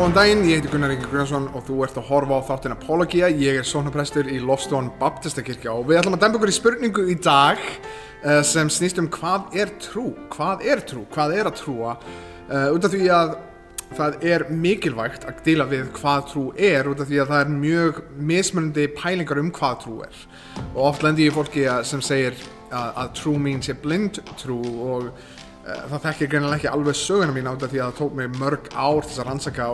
Góðan daginn, ég heiti Gunnar Ingi Guðjónsson og þú ert að horfa á þáttinn Apologia. Ég sóknarprestur í Lofstone Baptistakirkja og við ætlum að demba okkur í spurningu í dag sem snýst hvað er trú? Hvað er trú? Hvað er að trúa? Út af því að það er mikilvægt að deila við hvað trú er út af því að það er mjög mismunandi pælingar hvað trú er. Og oft lendi ég fólki sem segir að trú mín sé blind trú og það þekkir greinilega ekki alveg söguna mín út af því að það tók mig mörg ár til að rannsaka,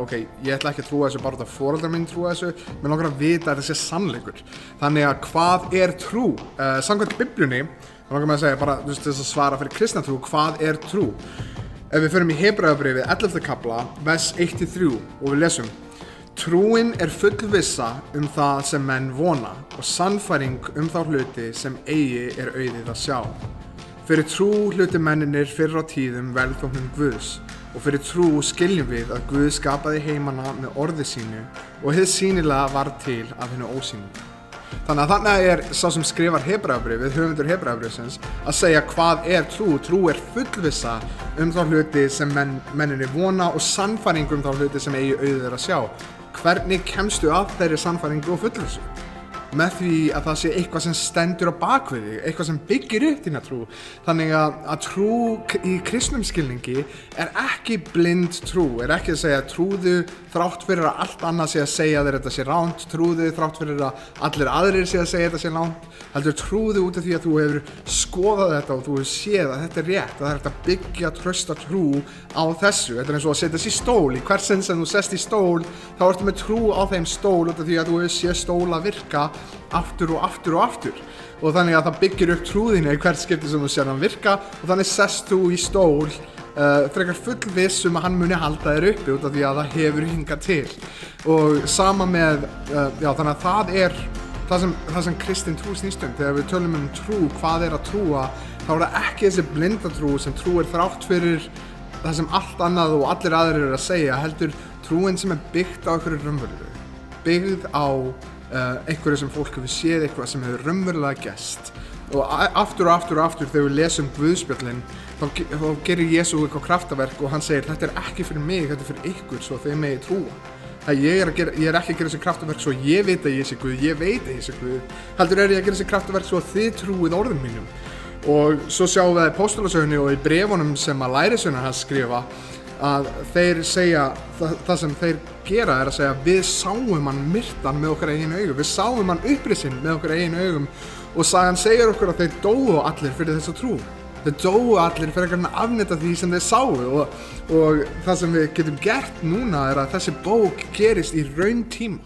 ég ætla ekki að trúa þessu bara út af foreldrar mín trúa þessu, mér langar að vita að þessi sannleikur. Þannig að hvað er trú? Samkvæmt Biblíunni, þá langar mig að segja bara til þess að svara fyrir kristna trú, hvað er trú? Ef við förum í Hebreabréfið 11. kafla, vers 1-3 og við lesum: Trúin er fullvissa það sem menn vona og sannfæring þá hluti sem eigi er auðið að sjá. Fyrir trú hluti menninir fyrr á tíðum velþóknun Guðs og fyrir trú skiljum við að Guð skapaði heimana með orði sínu og hið sýnilega var til af hinu ósýnilega. Þannig að þarna er sá sem skrifar Hebreabréfið, höfundur Hebreabréfsins, að segja hvað er trú. Trú er fullvissa þá hluti sem menninir vona og sannfæring þá hluti sem eigi auðið að sjá. Hvernig kemstu að þeirri sannfæringu og fullvissu? Með því að það sé eitthvað sem stendur á bakvið þig, eitthvað sem byggir upp þína trú. Þannig að trú í kristnum skilningi er ekki blind trú, er ekki að segja trúðu þrátt fyrir að allt annað sé að segja þér þetta sé ránt, trúðu þrátt fyrir að allir aðrir sé að segja þetta sé ránt, heldur trúðu út af því að þú hefur skoðað þetta og þú hefur séð að þetta er rétt, að það er hægt að byggja trausta trú á þessu. Þetta er eins og að setja sig í stól, í hvert sinn sem þú sest í stól, þá ertu með trú á þeim stól út af því að þú hefur séð stóla virka aftur og aftur og aftur og þannig að það byggir upp trúðina í hvert skipti sem þú sér hann virka og þannig sest þú í stól frekar fullviss að hann muni halda þér uppi út af því að það hefur hingað til og sama með þannig að það er það sem kristin trú snýst þegar við tölum trú, hvað er að trúa þá er það ekki þessi blinda trú sem trúir þrátt fyrir það sem allt annað og allir aðrir eru að segja heldur trúin sem er byggt á einhverju raunverulegu byggð á einhverju sem fólk hefur séð, eitthvað sem hefur raunverulega gerst og aftur þegar við lesum Guðspjöllin þá gerir Jesú eitthvað kraftaverk og hann segir þetta er ekki fyrir mig, þetta er fyrir ykkur svo þeir megi trúa ég er ekki að gera þessi kraftaverk svo ég veit að ég sé Guð, ég veit að ég sé Guð heldur er ég að gera þessi kraftaverk svo þið trúið orðum mínum og svo sjáum við í Póstulasögunni og í bréfunum sem að lærisveinar hans skrifa að þeir segja, það sem þeir gera er að segja við sáum hann myrtan með okkar eigin augum, við sáum hann upprisinn með okkar eigin augum og sagan segir okkur að þeir dóu allir fyrir þessa trú. Þeir dóu allir fyrir að afneita því sem þeir sáu og það sem við getum gert núna er að þessi bók gerist í rauntíma.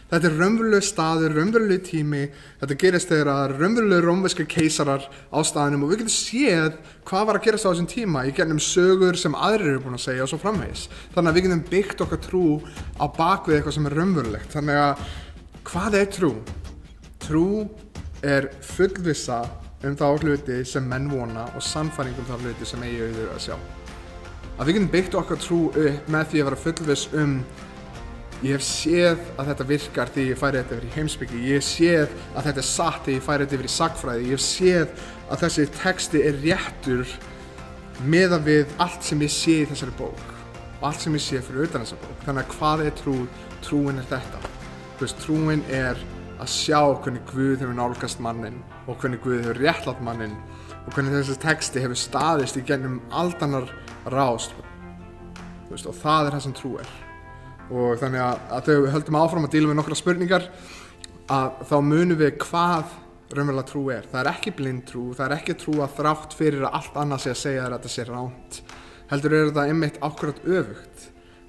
Þetta er raunverulegur staður, raunverulegur tími, þetta gerist þegar að raunverulegur rómverskir keisarar á staðnum og við getum séð hvað var að gerast á þessum tíma í gegnum sögur sem aðrir eru búin að segja og svo framvegis. Þannig að við getum byggt okkar trú á bakvið eitthvað sem er raunverulegt. Þannig að hvað er trú? Trú er fullvissa þá hluti sem menn vona og sannfæring þá hluti sem eigi auðið að sjá. Að við getum byggt okkar trú upp með því að vera fullviss ég hef séð að þetta virkar þegar ég færi þetta yfir í heimspeki. Ég hef séð að þetta er satt þegar ég færi þetta yfir í sagnfræði. Ég hef séð að þessi texti er réttur miðað við allt sem ég sé í þessari bók og allt sem ég sé fyrir utan þessa bók. Þannig að hvað er trú? Trúin er þetta. Trúin er að sjá hvernig Guð hefur nálgast mannin og hvernig Guð hefur réttlátt mannin og hvernig þessi texti hefur staðist í gegnum aldanar rás. Og það er það sem trú er. Og þannig að þegar við höldum áfram að díla við nokkra spurningar að þá munum við hvað raunverulega trú er. Það er ekki blind trú, það er ekki trú að þrátt fyrir að allt annað sé að segja þér að þetta sé ránt. Heldur er þetta einmitt akkurat öfugt.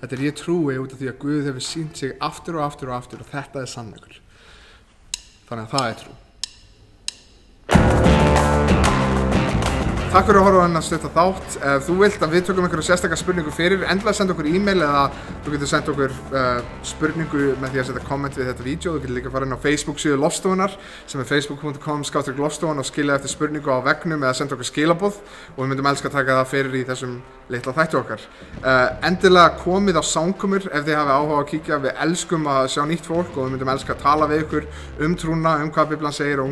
Þetta er ég trúi út af því að Guð hefur sýnt sig aftur og þetta er sannleikur. Þannig að það er trú. Takk fyrir að horfa á þennan stutta þátt. Ef þú vilt að við tökum einhverju sérstakar spurningu fyrir, endilega senda okkur e-mail eða þú getur senda okkur spurningu með því að setja komment við þetta vídeo. Þú getur líka fara inn á Facebook síðu Lofstofunar sem er facebook.com/lofstofan og skilja eftir spurningu á veggnum eða senda okkur skilaboð og við myndum elska að taka það fyrir í þessum litla þætti okkar. Endilega komið á samkomur ef þið hafi áhuga að kíkja. Við elskum að sjá nýtt fólk og við myndum elska að tala við ykkur trúna, hvað Biblan segir og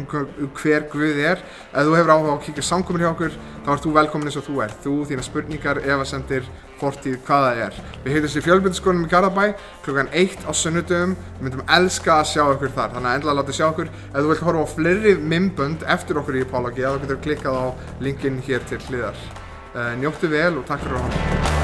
hver Guð er. Ef þú hefur áhuga að kíkja á samkomur hjá okkur þá ert þú velkomin eins og þú ert. Þú, þína spurningar, efasemdir, fortíð, hvað það er. Við hittumst í Fjölbrautaskólanum í Garðabæ klukkan 1 á sunnudögum. Við myndum elska að sjá ykkur þar, þannig að endilega látið sjá ykkur. Ef þú vilt horfa á fleiri myndbönd eftir okkur í Apologia, þá getur klikkað á linkinn hér til hliðar. Njóttu vel og takk fyrir að horfa.